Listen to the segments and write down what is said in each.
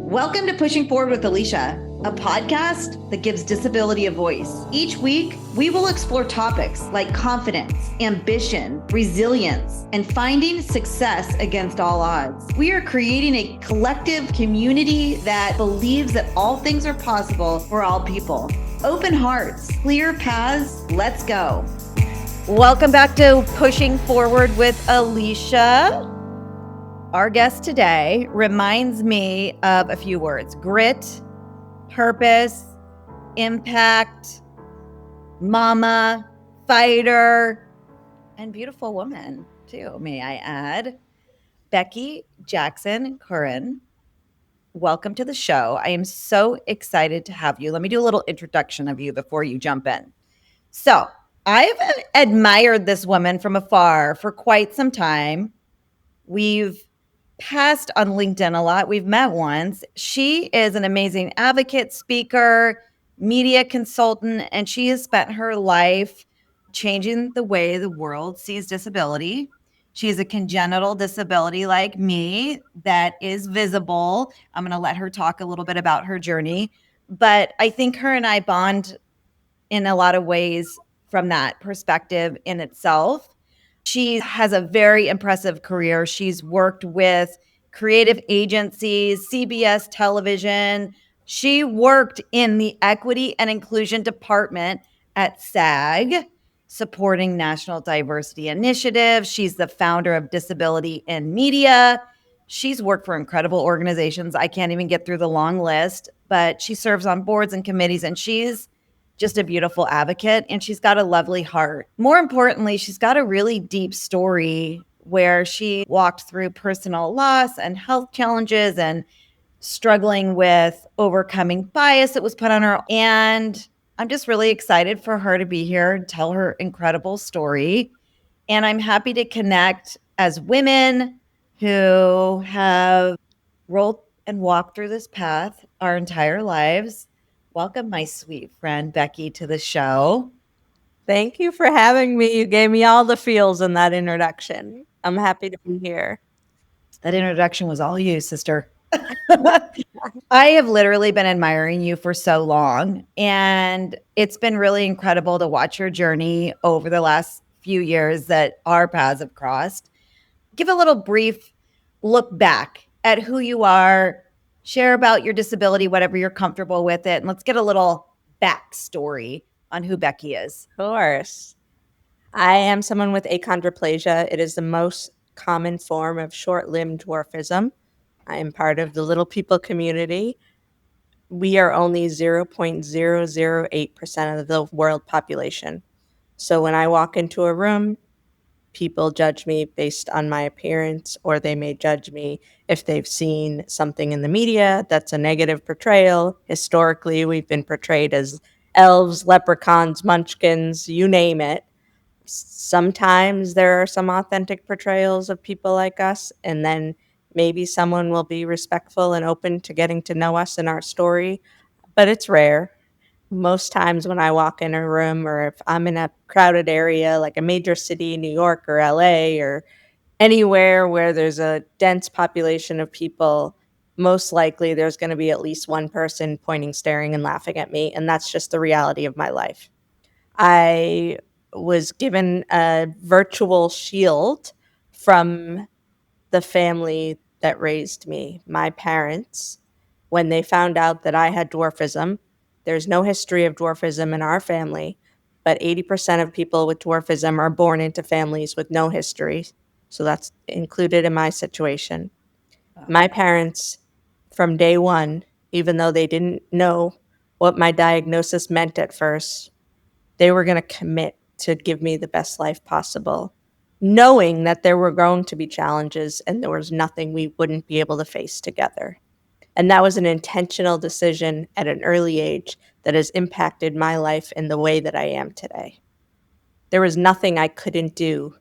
Welcome to Pushing Forward with Alycia, a podcast that gives disability a voice. Each week, we will explore topics like confidence, ambition, resilience, and finding success against all odds. We are creating a collective community that believes that all things are possible for all people. Open hearts, clear paths, let's go. Welcome back to Pushing Forward with Alycia. Our guest today reminds me of a few words: grit, purpose, impact, mama, fighter, and beautiful woman too, may I add. Becky Curran, welcome to the show. I am so excited to have you. Let me do a little introduction of you before you jump in. So I've admired this woman from afar for quite some time. We've passed on LinkedIn a lot. We've met once. She is an amazing advocate, speaker, media consultant, and she has spent her life changing the way the world sees disability. She has a congenital disability like me that is visible. I'm going to let her talk a little bit about her journey, but I think her and I bond in a lot of ways from that perspective in itself. She has a very impressive career. She's worked with creative agencies, CBS television. She worked in the equity and inclusion department at SAG, supporting national diversity initiatives. She's the founder of Disability in Media. She's worked for incredible organizations. I can't even get through the long list, but she serves on boards and committees, and she's just a beautiful advocate, and she's got a lovely heart. More importantly, she's got a really deep story where she walked through personal loss and health challenges and struggling with overcoming bias that was put on her. And I'm just really excited for her to be here and tell her incredible story. And I'm happy to connect as women who have rolled and walked through this path our entire lives. Welcome, my sweet friend Becky, to the show. Thank you for having me. You gave me all the feels in that introduction. I'm happy to be here. That introduction was all you, sister. I have literally been admiring you for so long, and it's been really incredible to watch your journey over the last few years that our paths have crossed. Give a little brief look back at who you are, share about your disability, whatever you're comfortable with it, and let's get a little backstory on who Becky is. Of course. I am someone with achondroplasia. It is the most common form of short-limb dwarfism. I am part of the little people community. We are only 0.008% of the world population. So when I walk into a room, people judge me based on my appearance, or they may judge me if they've seen something in the media that's a negative portrayal. Historically, we've been portrayed as elves, leprechauns, munchkins, you name it. Sometimes there are some authentic portrayals of people like us, and then maybe someone will be respectful and open to getting to know us and our story, but it's rare. Most times when I walk in a room, or if I'm in a crowded area like a major city, New York or LA, or anywhere where there's a dense population of people, most likely there's going to be at least one person pointing, staring, and laughing at me. And that's just the reality of my life. I was given a virtual shield from the family that raised me. My parents, when they found out that I had dwarfism, there's no history of dwarfism in our family, but 80% of people with dwarfism are born into families with no history. So that's included in my situation. My parents, from day one, even though they didn't know what my diagnosis meant at first, they were going to commit to give me the best life possible, knowing that there were going to be challenges and there was nothing we wouldn't be able to face together. And that was an intentional decision at an early age that has impacted my life in the way that I am today. There was nothing I couldn't do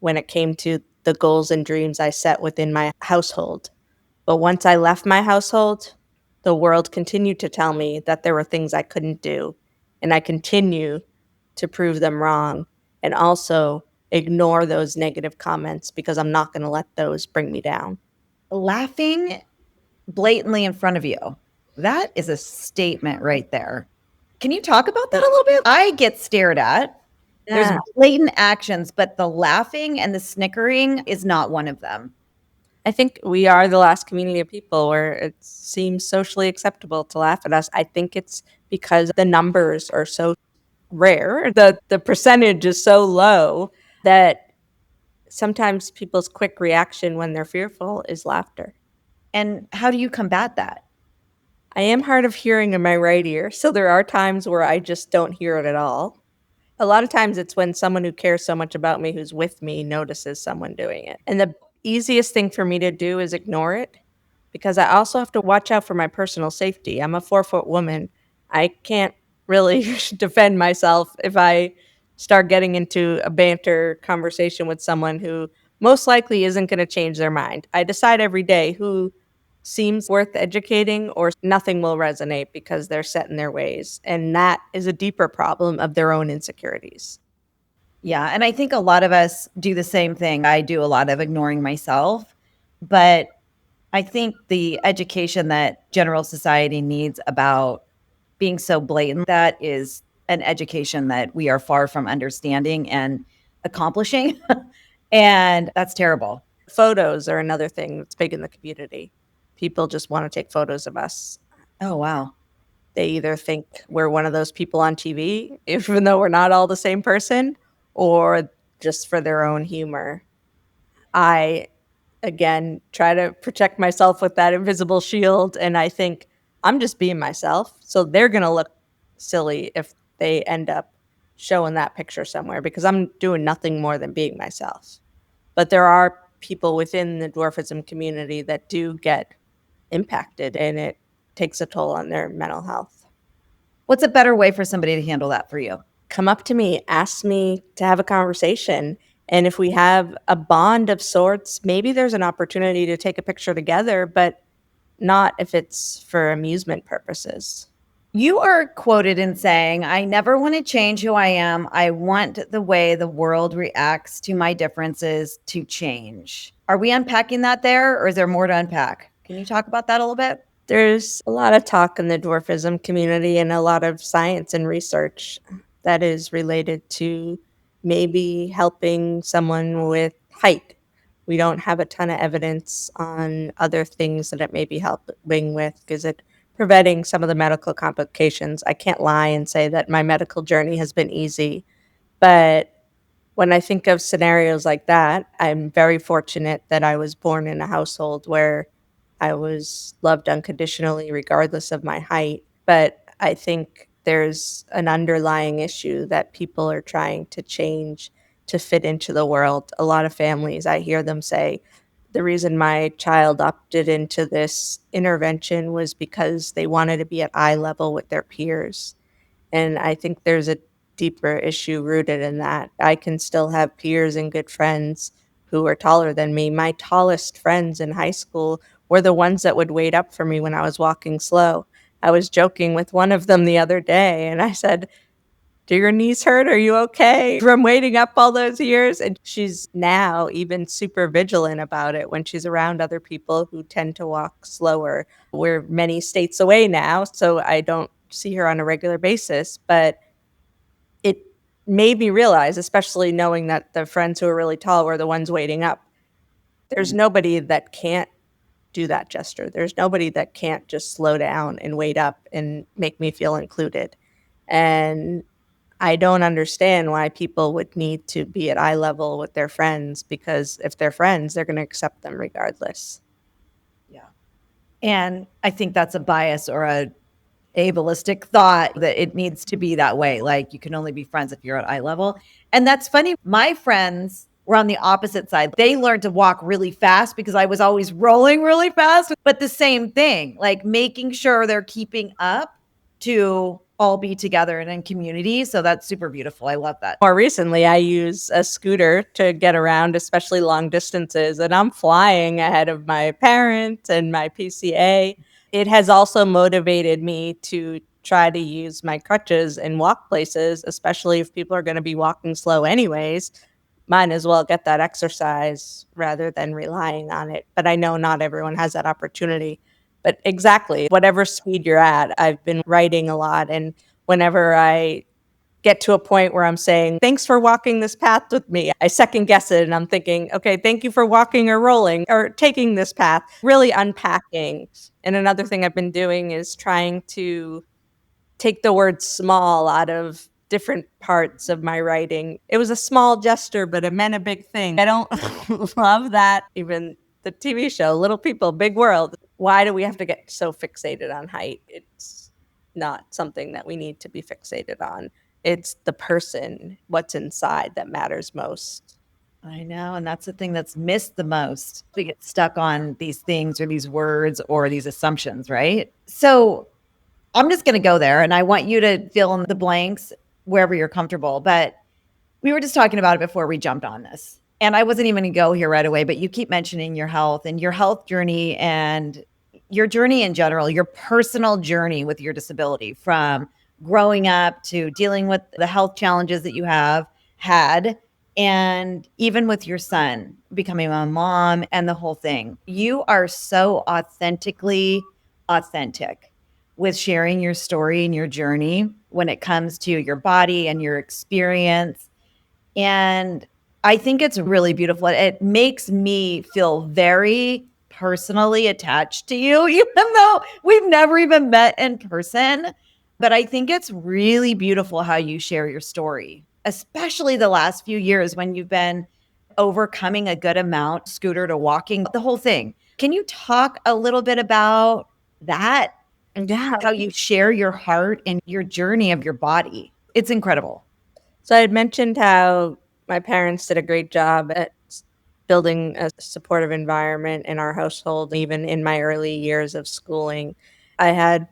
when it came to the goals and dreams I set within my household. But once I left my household, the world continued to tell me that there were things I couldn't do, and I continue to prove them wrong and also ignore those negative comments because I'm not going to let those bring me down. Laughing blatantly in front of you. That is a statement right there. Can you talk about that a little bit? I get stared at. There's Yeah. blatant actions, but the laughing and the snickering is not one of them. I think we are the last community of people where it seems socially acceptable to laugh at us. I think it's because the numbers are so rare, the percentage is so low that sometimes people's quick reaction when they're fearful is laughter. And how do you combat that? I am hard of hearing in my right ear, so there are times where I just don't hear it at all. A lot of times it's when someone who cares so much about me who's with me notices someone doing it. And the easiest thing for me to do is ignore it because I also have to watch out for my personal safety. I'm a 4-foot woman. I can't really defend myself if I start getting into a banter conversation with someone who most likely isn't going to change their mind. I decide every day who seems worth educating or nothing will resonate because they're set in their ways. And that is a deeper problem of their own insecurities. Yeah. And I think a lot of us do the same thing. I do a lot of ignoring myself, but I think the education that general society needs about being so blatant, that is an education that we are far from understanding and accomplishing. And that's terrible. Photos are another thing that's big in the community. People just want to take photos of us. Oh, wow. They either think we're one of those people on TV, even though we're not all the same person, or just for their own humor. I, again, try to protect myself with that invisible shield. And I think I'm just being myself. So they're going to look silly if they end up showing that picture somewhere because I'm doing nothing more than being myself. But there are people within the dwarfism community that do get impacted and it takes a toll on their mental health. What's a better way for somebody to handle that for you? Come up to me, ask me to have a conversation. And if we have a bond of sorts, maybe there's an opportunity to take a picture together, but not if it's for amusement purposes. You are quoted in saying, I never want to change who I am. I want the way the world reacts to my differences to change. Are we unpacking that there, or is there more to unpack? Can you talk about that a little bit? There's a lot of talk in the dwarfism community and a lot of science and research that is related to maybe helping someone with height. We don't have a ton of evidence on other things that it may be helping with. Is it preventing some of the medical complications? I can't lie and say that my medical journey has been easy, but when I think of scenarios like that, I'm very fortunate that I was born in a household where I was loved unconditionally, regardless of my height. But I think there's an underlying issue that people are trying to change to fit into the world. A lot of families, I hear them say, the reason my child opted into this intervention was because they wanted to be at eye level with their peers. And I think there's a deeper issue rooted in that. I can still have peers and good friends who are taller than me. My tallest friends in high school were the ones that would wait up for me when I was walking slow. I was joking with one of them the other day, and I said, do your knees hurt? Are you okay from waiting up all those years? And she's now even super vigilant about it when she's around other people who tend to walk slower. We're many states away now, so I don't see her on a regular basis, but it made me realize, especially knowing that the friends who are really tall were the ones waiting up, there's nobody that can't do that gesture. There's nobody that can't just slow down and wait up and make me feel included. And I don't understand why people would need to be at eye level with their friends because if they're friends, they're going to accept them regardless. Yeah. And I think that's a bias or a ableistic thought that it needs to be that way. Like you can only be friends if you're at eye level. And that's funny. My friends were on the opposite side. They learned to walk really fast because I was always rolling really fast. But the same thing, like making sure they're keeping up to all be together and in community. So that's super beautiful. I love that. More recently, I use a scooter to get around, especially long distances, and I'm flying ahead of my parents and my PCA. It has also motivated me to try to use my crutches and walk places, especially if people are going to be walking slow anyways. Might as well get that exercise rather than relying on it. But I know not everyone has that opportunity. But exactly, whatever speed you're at, I've been writing a lot. And whenever I get to a point where I'm saying, thanks for walking this path with me, I second guess it and I'm thinking, okay, thank you for walking or rolling or taking this path, really unpacking. And another thing I've been doing is trying to take the word small out of different parts of my writing. It was a small gesture, but it meant a big thing. I don't love that. Even the TV show, Little People, Big World. Why do we have to get so fixated on height? It's not something that we need to be fixated on. It's the person, what's inside that matters most. I know. And that's the thing that's missed the most. We get stuck on these things or these words or these assumptions, right? So I'm just going to go there and I want you to fill in the blanks wherever you're comfortable. But we were just talking about it before we jumped on this. And I wasn't even going to go here right away, but you keep mentioning your health and your health journey and your journey in general, your personal journey with your disability from growing up to dealing with the health challenges that you have had, and even with your son becoming a mom and the whole thing. You are so authentically authentic with sharing your story and your journey when it comes to your body and your experience. And I think it's really beautiful. It makes me feel very personally attached to you, even though we've never even met in person. But I think it's really beautiful how you share your story, especially the last few years when you've been overcoming a good amount, scooter to walking, the whole thing. Can you talk a little bit about that? Yeah. How you share your heart and your journey of your body? It's incredible. So I had mentioned how my parents did a great job at building a supportive environment in our household, even in my early years of schooling. I had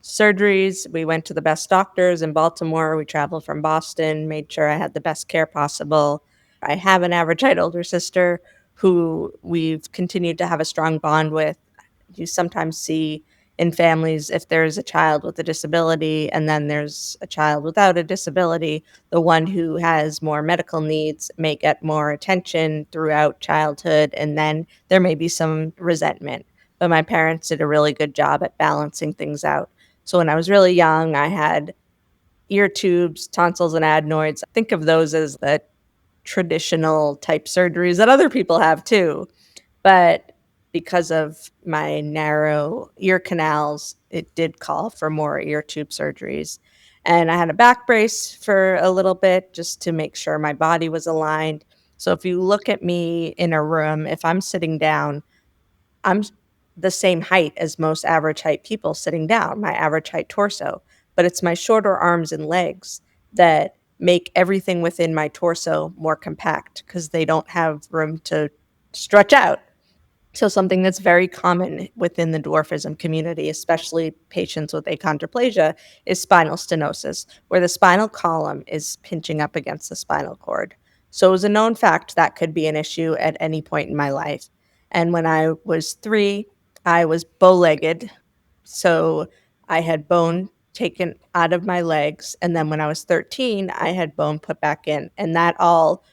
surgeries. We went to the best doctors in Baltimore. We traveled from Boston, made sure I had the best care possible. I have an average height older sister who we've continued to have a strong bond with. You sometimes see in families, if there's a child with a disability and then there's a child without a disability, the one who has more medical needs may get more attention throughout childhood, and then there may be some resentment. But my parents did a really good job at balancing things out. So when I was really young, I had ear tubes, tonsils, and adenoids. Think of those as the traditional type surgeries that other people have too. But because of my narrow ear canals, it did call for more ear tube surgeries. And I had a back brace for a little bit just to make sure my body was aligned. So if you look at me in a room, if I'm sitting down, I'm the same height as most average height people sitting down, my average height torso, but it's my shorter arms and legs that make everything within my torso more compact because they don't have room to stretch out. So something that's very common within the dwarfism community, especially patients with achondroplasia, is spinal stenosis, where the spinal column is pinching up against the spinal cord. So it was a known fact that could be an issue at any point in my life. And when I was 3, I was bow-legged. So I had bone taken out of my legs. And then when I was 13, I had bone put back in. And that all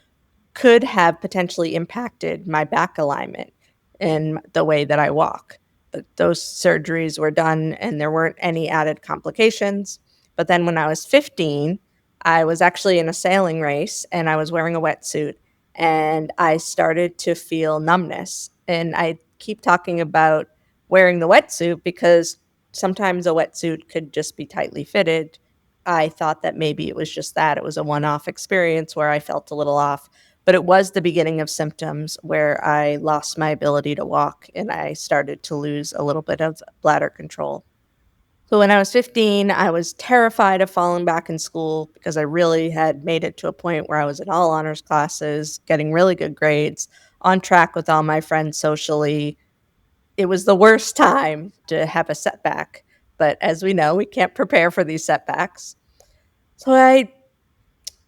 could have potentially impacted my back alignment and the way that I walk. But those surgeries were done and there weren't any added complications. But then when I was 15, I was actually in a sailing race and I was wearing a wetsuit and I started to feel numbness. And I keep talking about wearing the wetsuit because sometimes a wetsuit could just be tightly fitted. I thought that maybe it was just that. It was a one off experience where I felt a little off. But it was the beginning of symptoms where I lost my ability to walk and I started to lose a little bit of bladder control. So when I was 15, I was terrified of falling back in school because I really had made it to a point where I was in all honors classes, getting really good grades, on track with all my friends socially. It was the worst time to have a setback. But as we know, we can't prepare for these setbacks. So I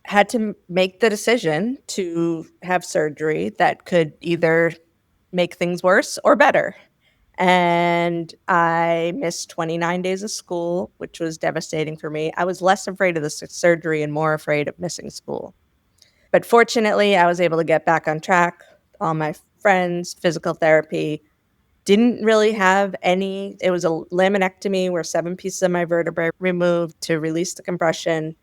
had to make the decision to have surgery that could either make things worse or better. And I missed 29 days of school, which was devastating for me. I was less afraid of the surgery and more afraid of missing school. But fortunately, I was able to get back on track. All my friends, physical therapy. Didn't really have any. It was a laminectomy where 7 pieces of my vertebrae removed to release the compression.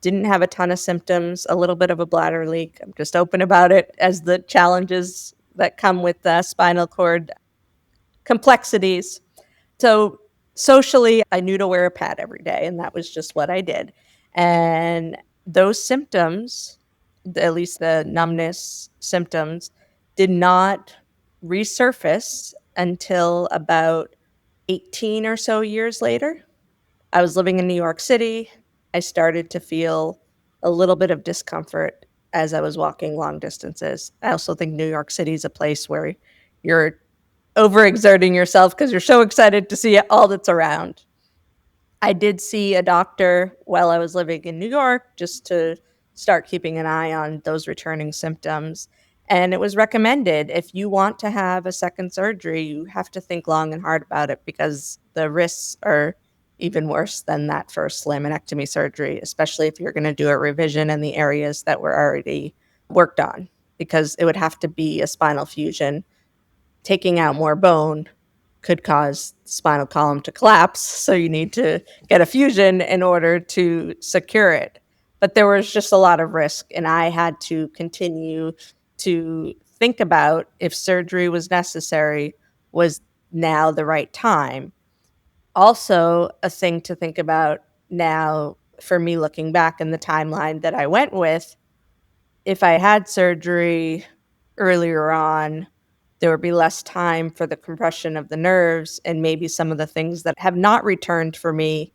Didn't have a ton of symptoms, a little bit of a bladder leak. I'm just open about it as the challenges that come with spinal cord complexities. So socially, I knew to wear a pad every day, and that was just what I did. And those symptoms, at least the numbness symptoms, did not resurface until about 18 or so years later. I was living in New York City. I started to feel a little bit of discomfort as I was walking long distances. I also think New York City is a place where you're overexerting yourself because you're so excited to see all that's around. I did see a doctor while I was living in New York just to start keeping an eye on those returning symptoms. And it was recommended if you want to have a second surgery, you have to think long and hard about it because the risks are even worse than that first laminectomy surgery, especially if you're going to do a revision in the areas that were already worked on, because it would have to be a spinal fusion. Taking out more bone could cause the spinal column to collapse, so you need to get a fusion in order to secure it. But there was just a lot of risk, and I had to continue to think about if surgery was necessary, was now the right time. Also, a thing to think about now for me looking back in the timeline that I went with, if I had surgery earlier on, there would be less time for the compression of the nerves, and maybe some of the things that have not returned for me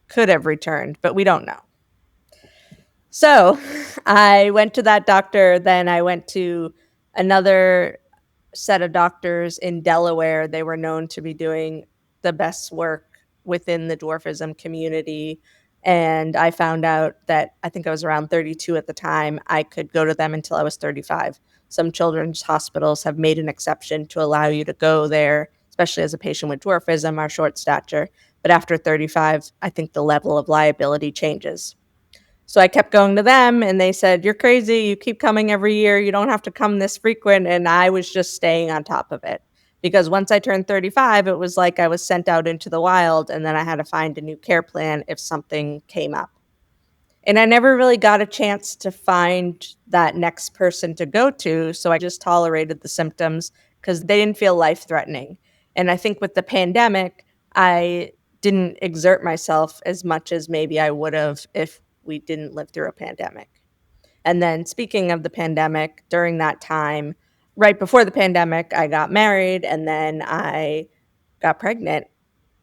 could have returned, but we don't know. So I went to that doctor. Then I went to another set of doctors in Delaware. They were known to be doing the best work within the dwarfism community. And I found out that I think I was around 32 at the time. I could go to them until I was 35. Some children's hospitals have made an exception to allow you to go there, especially as a patient with dwarfism or short stature. But after 35, I think the level of liability changes. So I kept going to them, and they said, "You're crazy. You keep coming every year. You don't have to come this frequent." And I was just staying on top of it because once I turned 35, it was like I was sent out into the wild, and then I had to find a new care plan if something came up. And I never really got a chance to find that next person to go to. So I just tolerated the symptoms because they didn't feel life threatening. And I think with the pandemic, I didn't exert myself as much as maybe I would have if we didn't live through a pandemic. And then speaking of the pandemic, during that time, right before the pandemic, I got married and then I got pregnant.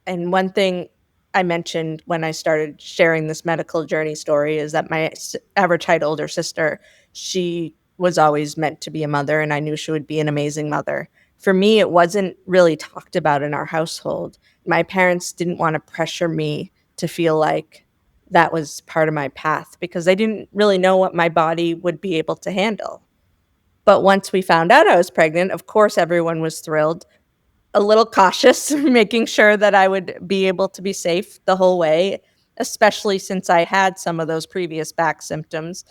And one thing I mentioned when I started sharing this medical journey story is that my average height older sister, she was always meant to be a mother, and I knew she would be an amazing mother. For me, it wasn't really talked about in our household. My parents didn't want to pressure me to feel like that was part of my path because they didn't really know what my body would be able to handle. But once we found out I was pregnant, of course, everyone was thrilled, a little cautious, making sure that I would be able to be safe the whole way, especially since I had some of those previous back symptoms.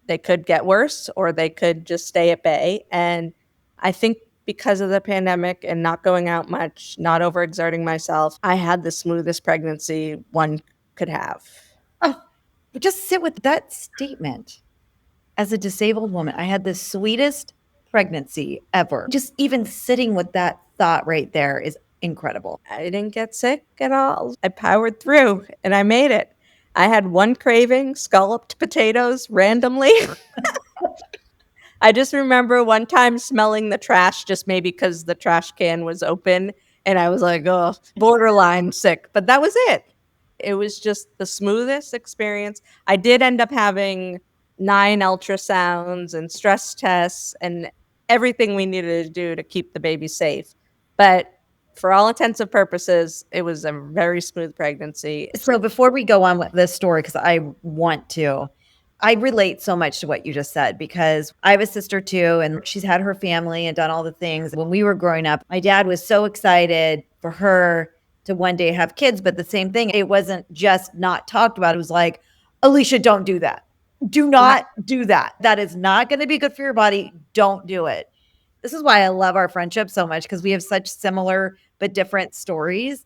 They could get worse or they could just stay at bay. And I think because of the pandemic and not going out much, not overexerting myself, I had the smoothest pregnancy one could have. Oh, but just sit with that statement. As a disabled woman, I had the sweetest pregnancy ever. Just even sitting with that thought right there is incredible. I didn't get sick at all. I powered through and I made it. I had one craving, scalloped potatoes randomly. I just remember one time smelling the trash, just maybe because the trash can was open. And I was like, oh, borderline sick. But that was it. It was just the smoothest experience. I did end up having 9 ultrasounds and stress tests and everything we needed to do to keep the baby safe. But for all intents and purposes, it was a very smooth pregnancy. So before we go on with this story, because I relate so much to what you just said because I have a sister too, and she's had her family and done all the things. When we were growing up, my dad was so excited for her to one day have kids, but the same thing, it wasn't just not talked about. It was like, Alycia, don't do that. Do not do that. That is not going to be good for your body. Don't do it. This is why I love our friendship so much, because we have such similar but different stories.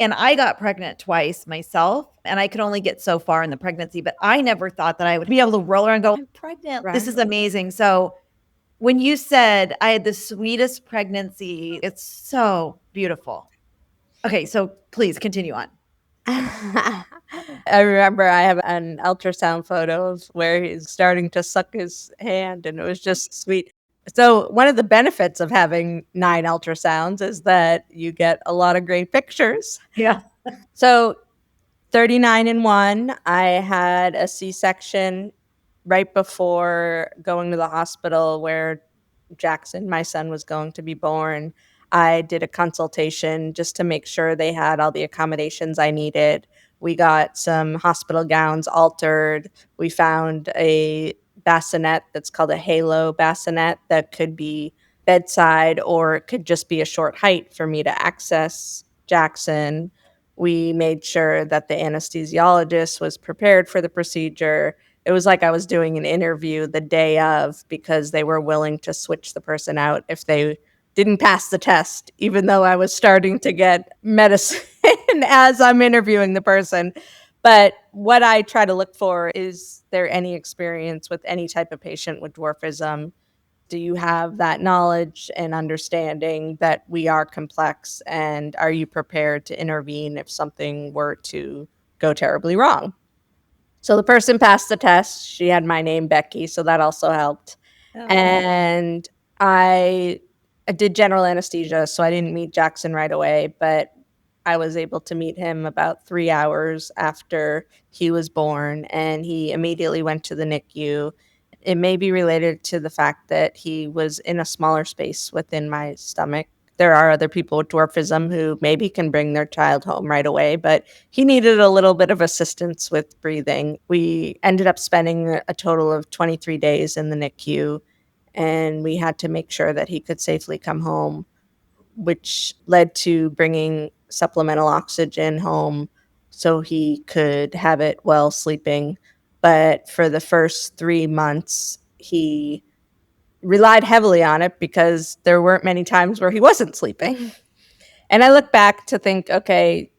And I got pregnant twice myself, and I could only get so far in the pregnancy, but I never thought that I would be able to roll around and go, I'm pregnant. Right. This is amazing. So when you said I had the sweetest pregnancy, it's so beautiful. Okay, so please continue on. I remember I have an ultrasound photo of where he's starting to suck his hand, and it was just sweet. So one of the benefits of having 9 ultrasounds is that you get a lot of great pictures. Yeah. So 39 in 1, I had a C-section right before going to the hospital where Jackson, my son, was going to be born. I did a consultation just to make sure they had all the accommodations I needed. We got some hospital gowns altered. We found a bassinet that's called a halo bassinet that could be bedside, or it could just be a short height for me to access Jackson. We made sure that the anesthesiologist was prepared for the procedure. It was like I was doing an interview the day of, because they were willing to switch the person out if they didn't pass the test, even though I was starting to get medicine as I'm interviewing the person. But what I try to look for is there any experience with any type of patient with dwarfism? Do you have that knowledge and understanding that we are complex? And are you prepared to intervene if something were to go terribly wrong? So the person passed the test. She had my name, Becky, so that also helped. Oh. And I did general anesthesia, so I didn't meet Jackson right away, but I was able to meet him about 3 hours after he was born, and he immediately went to the NICU. It may be related to the fact that he was in a smaller space within my stomach. There are other people with dwarfism who maybe can bring their child home right away, but he needed a little bit of assistance with breathing. We ended up spending a total of 23 days in the NICU, and we had to make sure that he could safely come home, which led to bringing supplemental oxygen home so he could have it while sleeping. But for the first 3 months, he relied heavily on it because there weren't many times where he wasn't sleeping. And I look back to think, okay,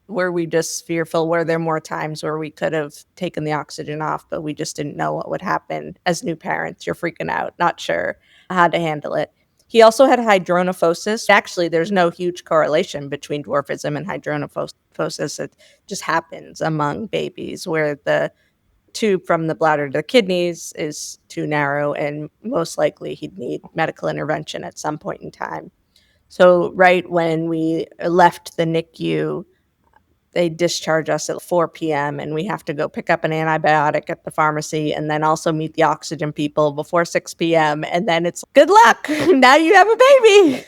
were we just fearful? Were there more times where we could have taken the oxygen off, but we just didn't know what would happen? As new parents, you're freaking out, not sure how to handle it. He also had hydronephrosis. Actually, there's no huge correlation between dwarfism and hydronephrosis. It just happens among babies, where the tube from the bladder to the kidneys is too narrow, and most likely he'd need medical intervention at some point in time. So right when we left the NICU, they discharge us at 4 p.m. and we have to go pick up an antibiotic at the pharmacy and then also meet the oxygen people before 6 p.m. And then it's good luck. Now you have a baby.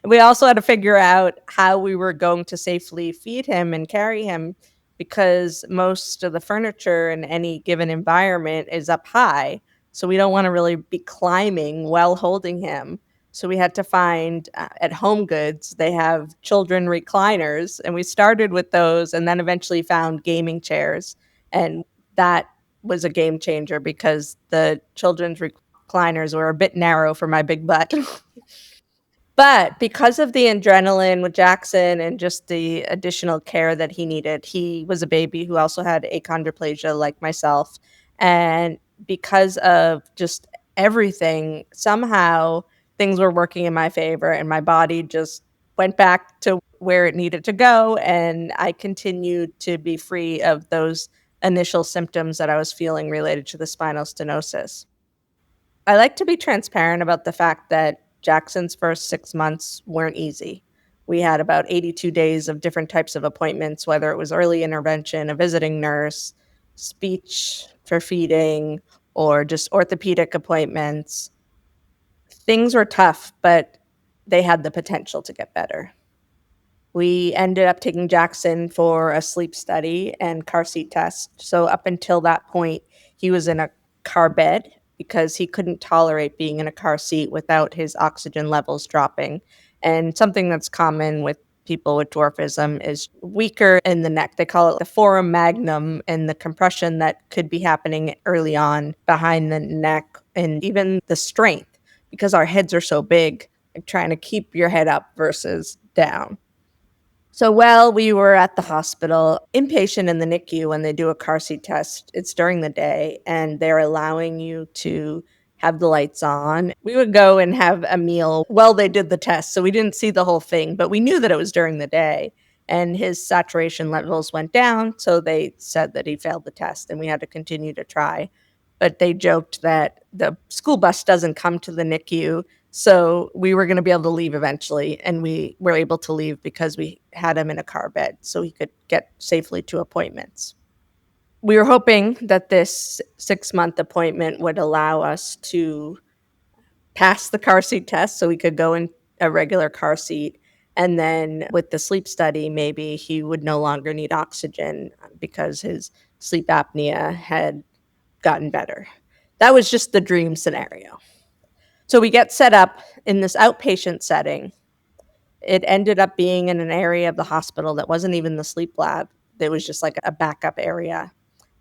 We also had to figure out how we were going to safely feed him and carry him, because most of the furniture in any given environment is up high. So we don't want to really be climbing while holding him. So we had to find at Home Goods, they have children recliners, and we started with those and then eventually found gaming chairs. And that was a game changer because the children's recliners were a bit narrow for my big butt. But because of the adrenaline with Jackson and just the additional care that he needed, he was a baby who also had achondroplasia like myself. And because of just everything, somehow things were working in my favor and my body just went back to where it needed to go. And I continued to be free of those initial symptoms that I was feeling related to the spinal stenosis. I like to be transparent about the fact that Jackson's first 6 months weren't easy. We had about 82 days of different types of appointments, whether it was early intervention, a visiting nurse, speech for feeding, or just orthopedic appointments. Things were tough, but they had the potential to get better. We ended up taking Jackson for a sleep study and car seat test. So up until that point, he was in a car bed because he couldn't tolerate being in a car seat without his oxygen levels dropping. And something that's common with people with dwarfism is weaker in the neck. They call it the forum magnum, and the compression that could be happening early on behind the neck, and even the strength. because our heads are so big, like trying to keep your head up versus down. So while we were at the hospital, inpatient in the NICU, when they do a car seat test, it's during the day and they're allowing you to have the lights on. We would go and have a meal while they did the test. So we didn't see the whole thing, but we knew that it was during the day and his saturation levels went down. So they said that he failed the test and we had to continue to try. But they joked that the school bus doesn't come to the NICU. So we were going to be able to leave eventually. And we were able to leave because we had him in a car bed so he could get safely to appointments. We were hoping that this 6-month appointment would allow us to pass the car seat test so we could go in a regular car seat. And then with the sleep study, maybe he would no longer need oxygen because his sleep apnea had gotten better. That was just the dream scenario. So we get set up in this outpatient setting. It ended up being in an area of the hospital that wasn't even the sleep lab. It was just like a backup area.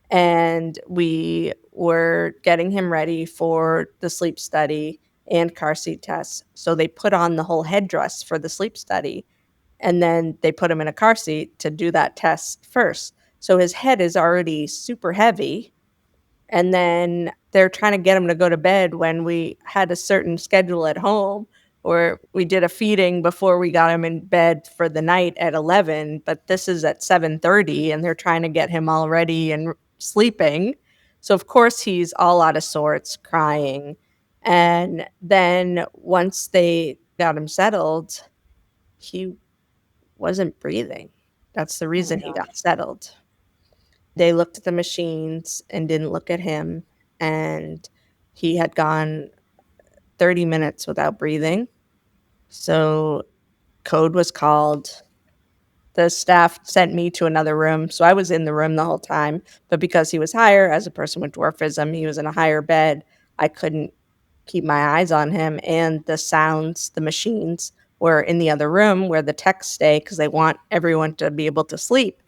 And we were getting him ready for the sleep study and car seat tests. So they put on the whole headdress for the sleep study. And then they put him in a car seat to do that test first. So his head is already super heavy. And then they're trying to get him to go to bed when we had a certain schedule at home, or we did a feeding before we got him in bed for the night at 11, but this is at 7:30 and they're trying to get him all ready and sleeping. So of course he's all out of sorts, crying. And then once they got him settled, he wasn't breathing. That's the reason he got settled. They looked at the machines and didn't look at him, and he had gone 30 minutes without breathing. So code was called. The staff sent me to another room. So I was in the room the whole time, but because he was higher, as a person with dwarfism, he was in a higher bed. I couldn't keep my eyes on him, and the sounds, the machines were in the other room where the techs stay because they want everyone to be able to sleep.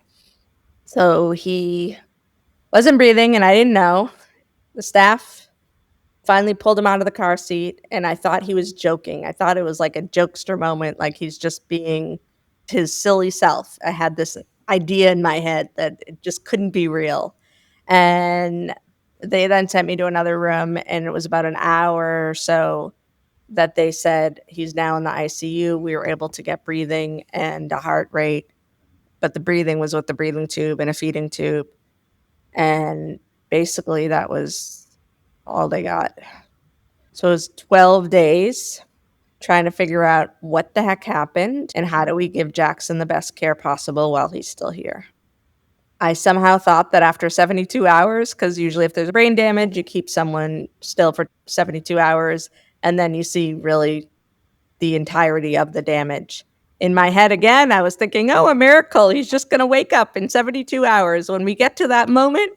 So he wasn't breathing, and I didn't know. The staff finally pulled him out of the car seat, and I thought he was joking. I thought it was like a jokester moment, like he's just being his silly self. I had this idea in my head that it just couldn't be real. And they then sent me to another room, and it was about an hour or so that they said he's now in the ICU. We were able to get breathing and a heart rate, but the breathing was with the breathing tube and a feeding tube. And basically that was all they got. So it was 12 days trying to figure out what the heck happened and how do we give Jackson the best care possible while he's still here. I somehow thought that after 72 hours, because usually if there's brain damage, you keep someone still for 72 hours, and then you see really the entirety of the damage. In my head again, I was thinking, oh, a miracle. He's just going to wake up in 72 hours. When we get to that moment,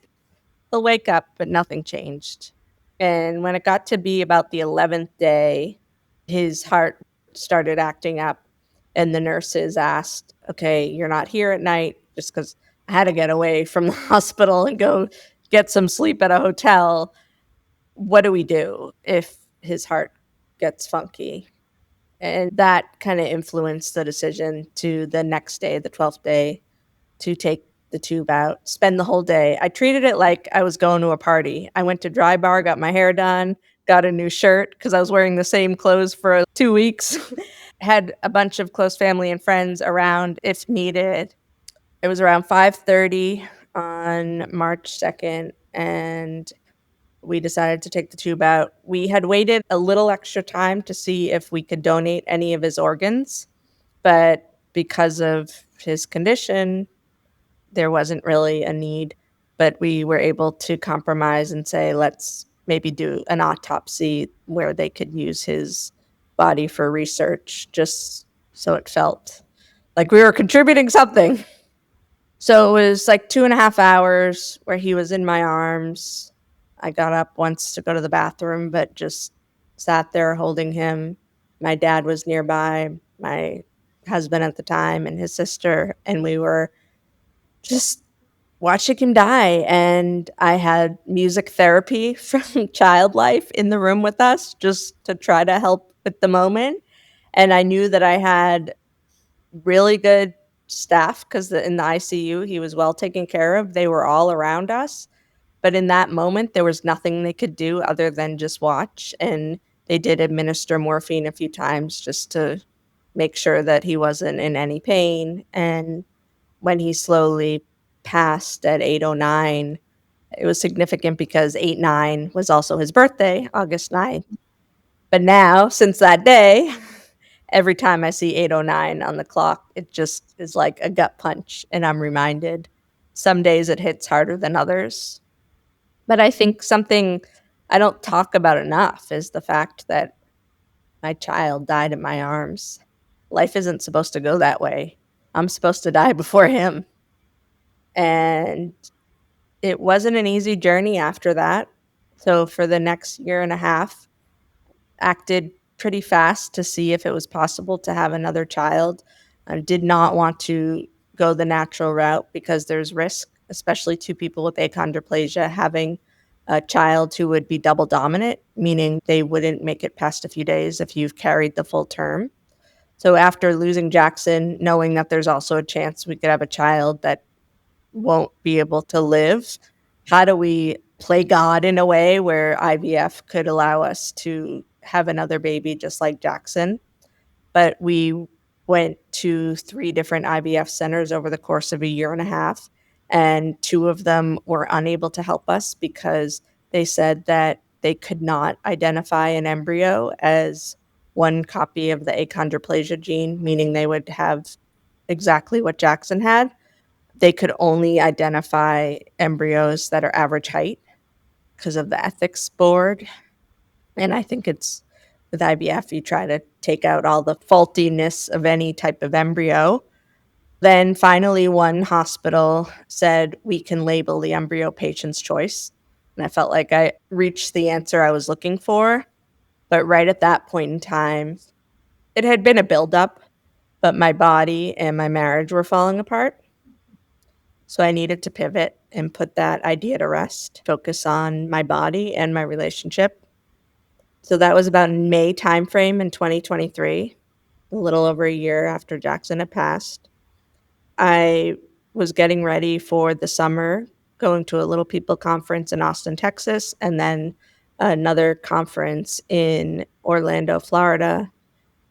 he'll wake up, but nothing changed. And when it got to be about the 11th day, his heart started acting up. And the nurses asked, okay, you're not here at night, just because I had to get away from the hospital and go get some sleep at a hotel. What do we do if his heart gets funky? And that kind of influenced the decision to the next day, the 12th day, to take the tube out, spend the whole day. I treated it like I was going to a party. I went to Dry Bar, got my hair done, got a new shirt because I was wearing the same clothes for 2 weeks. Had a bunch of close family and friends around if needed. It was around 5:30 on March 2nd, and we decided to take the tube out. We had waited a little extra time to see if we could donate any of his organs, but because of his condition, there wasn't really a need. But we were able to compromise and say, let's maybe do an autopsy where they could use his body for research, just so it felt like we were contributing something. So it was like 2.5 hours where he was in my arms. I got up once to go to the bathroom, but just sat there holding him. My dad was nearby, my husband at the time, and his sister, and we were just watching him die. And I had music therapy from Child Life in the room with us just to try to help with the moment. And I knew that I had really good staff because in the ICU, he was well taken care of. They were all around us. But in that moment, there was nothing they could do other than just watch. And they did administer morphine a few times just to make sure that he wasn't in any pain. And when he slowly passed at 8:09, it was significant because 8/9 was also his birthday, August 9th. But now, since that day, every time I see 8:09 on the clock, it just is like a gut punch, and I'm reminded. Some days it hits harder than others. But I think something I don't talk about enough is the fact that my child died in my arms. Life isn't supposed to go that way. I'm supposed to die before him. And it wasn't an easy journey after that. So for the next year and a half, acted pretty fast to see if it was possible to have another child. I did not want to go the natural route because there's risk, especially to people with achondroplasia, having a child who would be double dominant, meaning they wouldn't make it past a few days if you've carried the full term. So after losing Jackson, knowing that there's also a chance we could have a child that won't be able to live, how do we play God in a way where IVF could allow us to have another baby just like Jackson? But we went to 3 different IVF centers over the course of a year and a half, and 2 of them were unable to help us because they said that they could not identify an embryo as one copy of the achondroplasia gene, meaning they would have exactly what Jackson had. They could only identify embryos that are average height because of the ethics board. And I think it's with IVF, you try to take out all the faultiness of any type of embryo. Then finally, one hospital said, we can label the embryo patient's choice. And I felt like I reached the answer I was looking for. But right at that point in time, it had been a buildup, but my body and my marriage were falling apart. So I needed to pivot and put that idea to rest, focus on my body and my relationship. So that was about May timeframe in 2023, a little over a year after Jackson had passed. I was getting ready for the summer, going to a Little People conference in Austin, Texas, and then another conference in Orlando, Florida.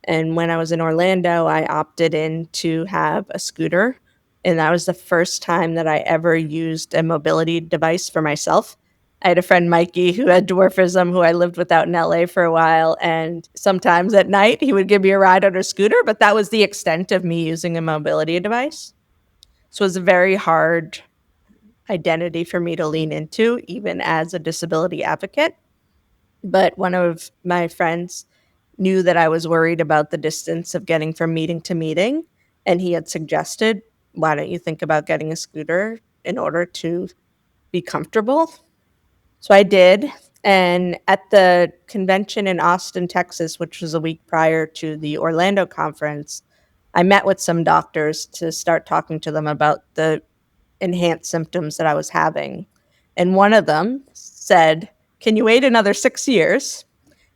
And when I was in Orlando, I opted in to have a scooter. And that was the first time that I ever used a mobility device for myself. I had a friend, Mikey, who had dwarfism, who I lived with out in LA for a while. And sometimes at night, he would give me a ride on a scooter, but that was the extent of me using a mobility device. So it was a very hard identity for me to lean into, even as a disability advocate. But one of my friends knew that I was worried about the distance of getting from meeting to meeting, and he had suggested, why don't you think about getting a scooter in order to be comfortable? So I did. And at the convention in Austin, Texas, which was a week prior to the Orlando conference, I met with some doctors to start talking to them about the enhanced symptoms that I was having. And one of them said, can you wait another 6 years?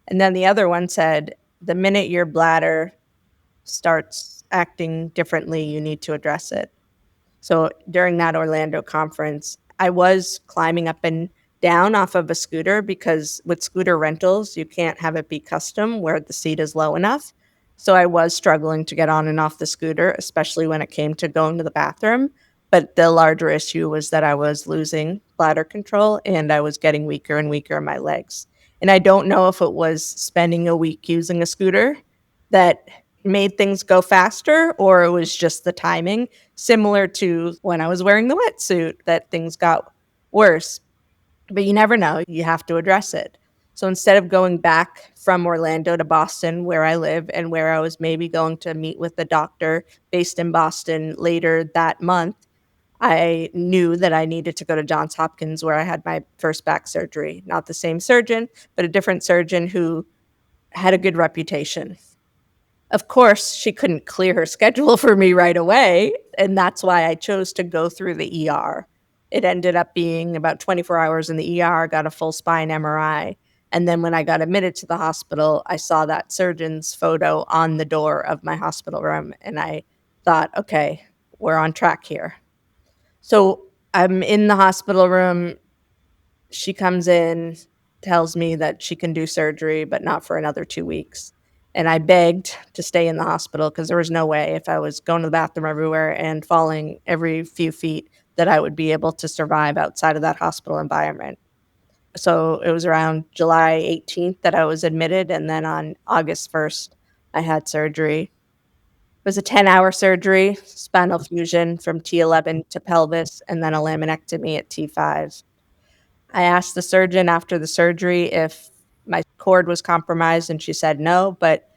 And then the other one said, the minute your bladder starts acting differently, you need to address it. So during that Orlando conference, I was climbing up and down off of a scooter because with scooter rentals, you can't have it be custom where the seat is low enough. So I was struggling to get on and off the scooter, especially when it came to going to the bathroom. But the larger issue was that I was losing bladder control and I was getting weaker and weaker in my legs. And I don't know if it was spending a week using a scooter that made things go faster or it was just the timing, similar to when I was wearing the wetsuit, that things got worse. But you never know. You have to address it. So instead of going back from Orlando to Boston, where I live, and where I was maybe going to meet with the doctor based in Boston later that month, I knew that I needed to go to Johns Hopkins, where I had my first back surgery. Not the same surgeon, but a different surgeon who had a good reputation. Of course, she couldn't clear her schedule for me right away, and that's why I chose to go through the ER. It ended up being about 24 hours in the ER, got a full spine MRI. And then when I got admitted to the hospital, I saw that surgeon's photo on the door of my hospital room. And I thought, okay, we're on track here. So I'm in the hospital room. She comes in, tells me that she can do surgery, but not for another 2 weeks. And I begged to stay in the hospital because there was no way, if I was going to the bathroom everywhere and falling every few feet, that I would be able to survive outside of that hospital environment. So it was around July 18th that I was admitted, and then on August 1st, I had surgery. It was a 10-hour surgery, spinal fusion from T11 to pelvis, and then a laminectomy at T5. I asked the surgeon after the surgery if my cord was compromised, and she said no, but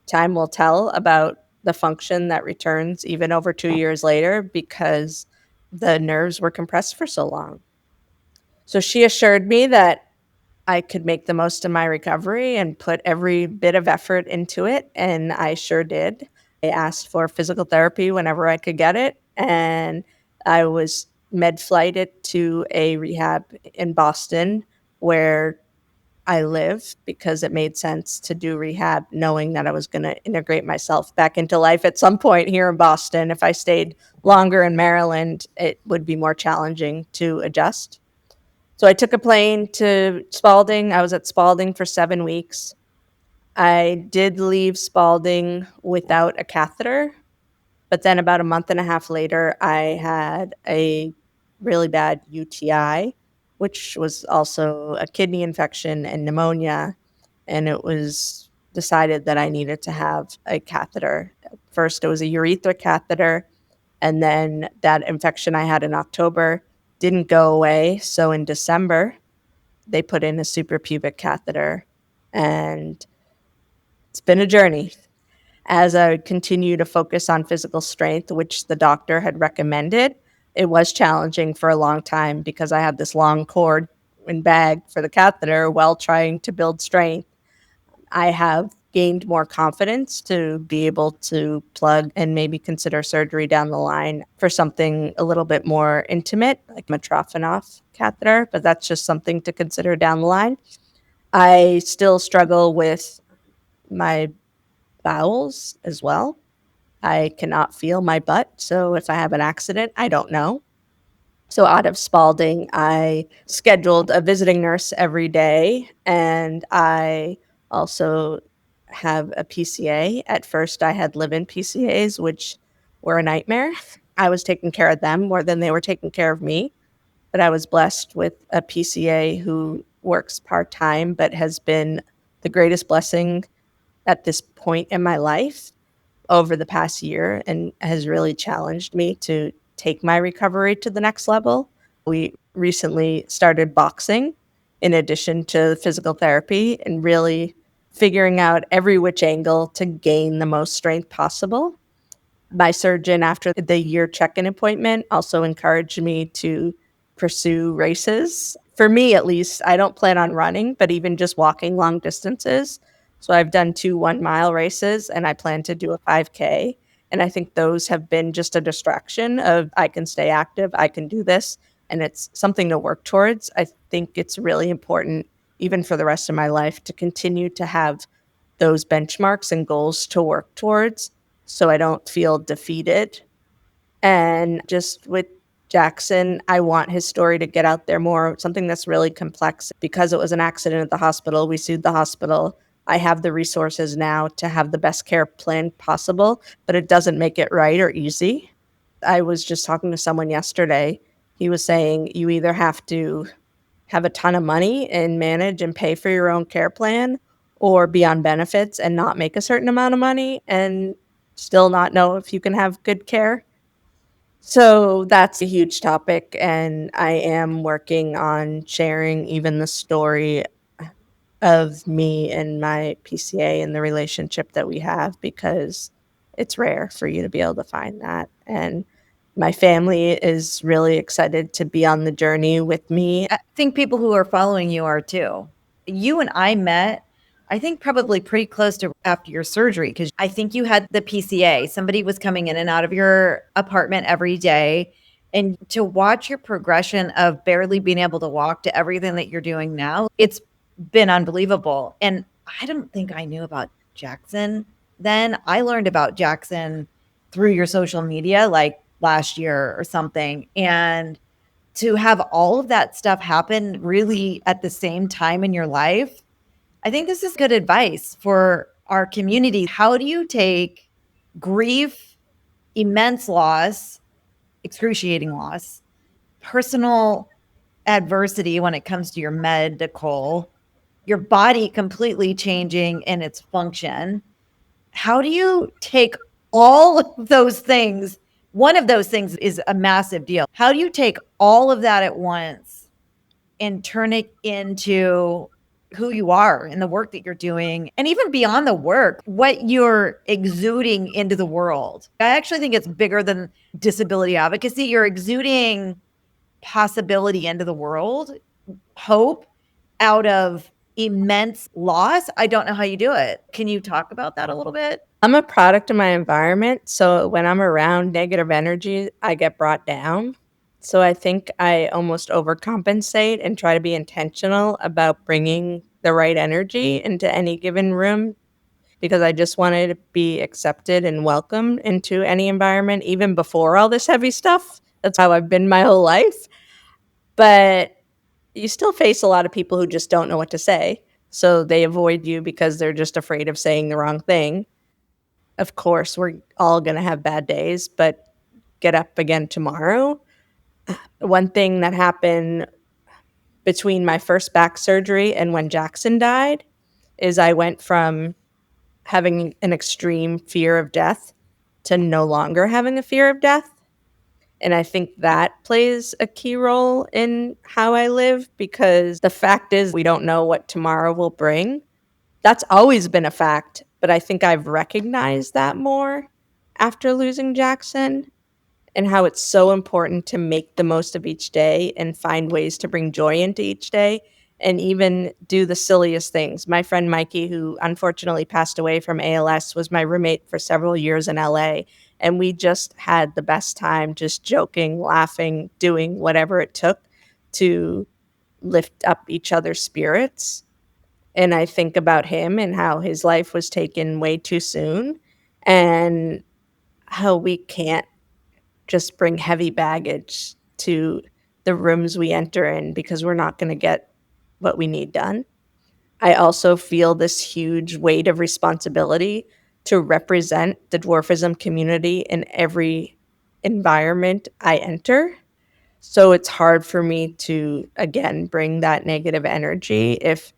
time will tell about the function that returns even over 2 years later because the nerves were compressed for so long. So she assured me that I could make the most of my recovery and put every bit of effort into it, and I sure did. I asked for physical therapy whenever I could get it, and I was med flighted to a rehab in Boston where I live because it made sense to do rehab knowing that I was going to integrate myself back into life at some point here in Boston. If I stayed longer in Maryland, it would be more challenging to adjust. So I took a plane to Spalding. I was at Spalding for 7 weeks. I did leave Spalding without a catheter, but then about a month and a half later, I had a really bad UTI, which was also a kidney infection and pneumonia. And it was decided that I needed to have a catheter. First, it was a urethra catheter. And then that infection I had in October didn't go away. So in December, they put in a suprapubic catheter. And it's been a journey. As I continue to focus on physical strength, which the doctor had recommended, it was challenging for a long time because I had this long cord and bag for the catheter while trying to build strength. I have gained more confidence to be able to plug and maybe consider surgery down the line for something a little bit more intimate, like a Mitrofanoff catheter, but that's just something to consider down the line. I still struggle with my bowels as well. I cannot feel my butt, so if I have an accident, I don't know. So out of Spalding, I scheduled a visiting nurse every day, and I also have a PCA. At first, I had live-in PCAs, which were a nightmare. I was taking care of them more than they were taking care of me, but I was blessed with a PCA who works part-time but has been the greatest blessing at this point in my life over the past year and has really challenged me to take my recovery to the next level. We recently started boxing in addition to physical therapy and really figuring out every which angle to gain the most strength possible. My surgeon, after the year check-in appointment, also encouraged me to pursue races. For me, at least, I don't plan on running, but even just walking long distances. So I've done 2 1-mile races, and I plan to do a 5K. And I think those have been just a distraction of I can stay active, I can do this, and it's something to work towards. I think it's really important, even for the rest of my life, to continue to have those benchmarks and goals to work towards so I don't feel defeated. And just with Jackson, I want his story to get out there more, something that's really complex. Because it was an accident at the hospital, we sued the hospital. I have the resources now to have the best care plan possible, but it doesn't make it right or easy. I was just talking to someone yesterday. He was saying you either have to have a ton of money and manage and pay for your own care plan, or be on benefits and not make a certain amount of money and still not know if you can have good care. So that's a huge topic, and I am working on sharing even the story of me and my PCA and the relationship that we have because it's rare for you to be able to find that. And my family is really excited to be on the journey with me. I think people who are following you are too. You and I met, I think probably pretty close to after your surgery because I think you had the PCA. Somebody was coming in and out of your apartment every day And to watch your progression of barely being able to walk to everything that you're doing now, it's been unbelievable. And I don't think I knew about Jackson then. I learned about Jackson through your social media like last year or something. And to have all of that stuff happen really at the same time in your life, I think this is good advice for our community. How do you take grief, immense loss, excruciating loss, personal adversity when it comes to your medical, your body completely changing in its function? How do you take all of those things? One of those things is a massive deal. How do you take all of that at once and turn it into who you are and the work that you're doing, and even beyond the work, what you're exuding into the world? I actually think it's bigger than disability advocacy. You're exuding possibility into the world, hope out of immense loss. I don't know how you do it. Can you talk about that a little bit? I'm a product of my environment. So when I'm around negative energy, I get brought down. So I think I almost overcompensate and try to be intentional about bringing the right energy into any given room because I just wanted to be accepted and welcomed into any environment, even before all this heavy stuff. That's how I've been my whole life. But you still face a lot of people who just don't know what to say. So they avoid you because they're just afraid of saying the wrong thing. Of course, we're all going to have bad days, but get up again tomorrow. One thing that happened between my first back surgery and when Jackson died is I went from having an extreme fear of death to no longer having a fear of death. And I think that plays a key role in how I live because the fact is, we don't know what tomorrow will bring. That's always been a fact, but I think I've recognized that more after losing Jackson and how it's so important to make the most of each day and find ways to bring joy into each day and even do the silliest things. My friend Mikey, who unfortunately passed away from ALS, was my roommate for several years in LA. And we just had the best time just joking, laughing, doing whatever it took to lift up each other's spirits. And I think about him and how his life was taken way too soon and how we can't just bring heavy baggage to the rooms we enter in because we're not going to get what we need done. I also feel this huge weight of responsibility to represent the dwarfism community in every environment I enter. So it's hard for me to, again, bring that negative energy if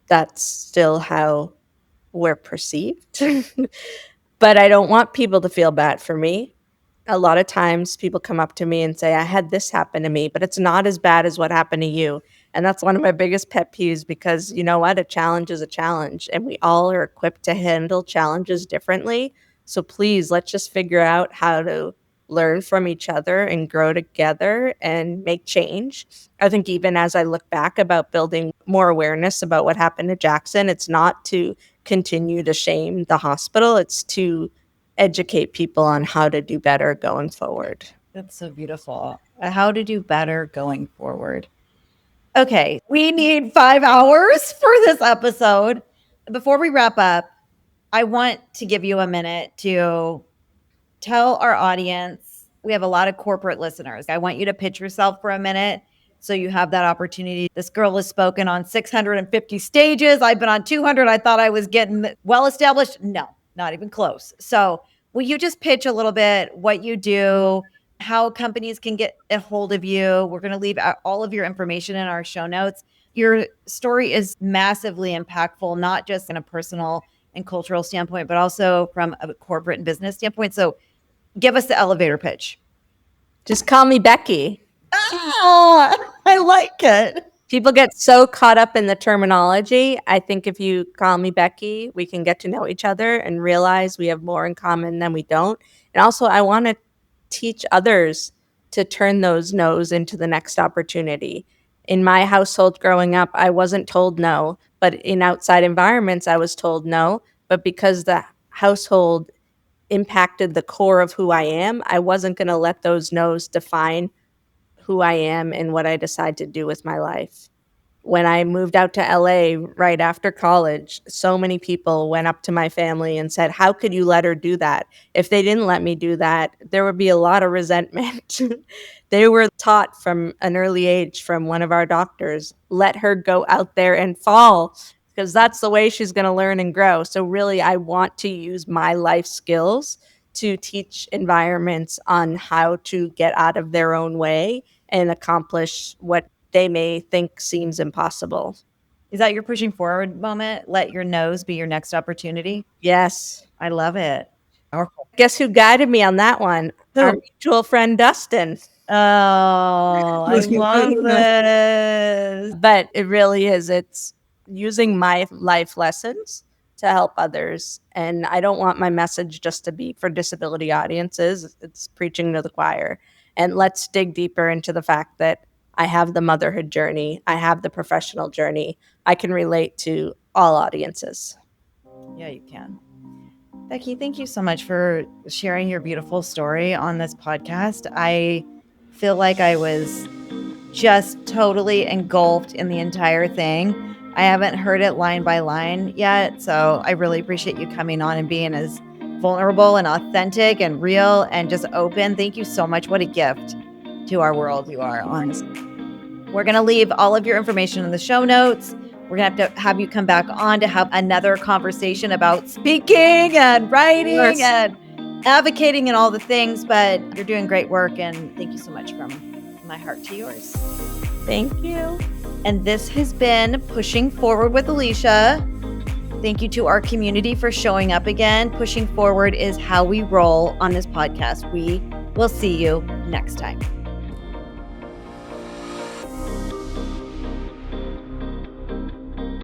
that's still how we're perceived. But I don't want people to feel bad for me. A lot of times people come up to me and say, I had this happen to me, but it's not as bad as what happened to you. And that's one of my biggest pet peeves because you know what? A challenge is a challenge and we all are equipped to handle challenges differently. So please, let's just figure out how to learn from each other and grow together and make change. I think even as I look back about building more awareness about what happened to Jackson, it's not to continue to shame the hospital, it's to educate people on how to do better going forward. That's so beautiful. How to do better going forward. Okay, we need 5 hours for this episode. Before we wrap up, I want to give you a minute to tell our audience. We have a lot of corporate listeners. I want you to pitch yourself for a minute so you have that opportunity. This girl has spoken on 650 stages. I've been on 200. I thought I was getting well established. No, not even close. So, will you just pitch a little bit what you do, how companies can get a hold of you? We're going to leave all of your information in our show notes. Your story is massively impactful, not just in a personal and cultural standpoint, but also from a corporate and business standpoint. So, give us the elevator pitch. Just call me Becky. Oh, I like it. People get so caught up in the terminology. I think if you call me Becky, we can get to know each other and realize we have more in common than we don't. And also, I want to teach others to turn those no's into the next opportunity. In my household growing up, I wasn't told no, but in outside environments, I was told no. But because the household impacted the core of who I am, I wasn't going to let those no's define who I am and what I decide to do with my life. When I moved out to LA right after college, so many people went up to my family and said, "How could you let her do that?" If they didn't let me do that, there would be a lot of resentment. They were taught from an early age from one of our doctors, let her go out there and fall because that's the way she's going to learn and grow. So really, I want to use my life skills to teach environments on how to get out of their own way and accomplish what they may think seems impossible. Is that your pushing forward moment? Let your nose be your next opportunity? Yes. I love it. Powerful. Guess who guided me on that one? Our mutual friend, Dustin. Oh, I love this. But it really is. It's using my life lessons to help others. And I don't want my message just to be for disability audiences. It's preaching to the choir. And let's dig deeper into the fact that I have the motherhood journey. I have the professional journey. I can relate to all audiences. Yeah, you can. Becky, thank you so much for sharing your beautiful story on this podcast. I feel like I was just totally engulfed in the entire thing. I haven't heard it line by line yet, so I really appreciate you coming on and being as vulnerable and authentic and real and just open. Thank you so much. What a gift to our world you are, honestly. We're going to leave all of your information in the show notes. We're going to have you come back on to have another conversation about speaking and writing and advocating and all the things, but you're doing great work, and thank you so much from my heart to yours. Thank you. And this has been Pushing Forward with Alycia. Thank you to our community for showing up again. Pushing forward is how we roll on this podcast. We will see you next time.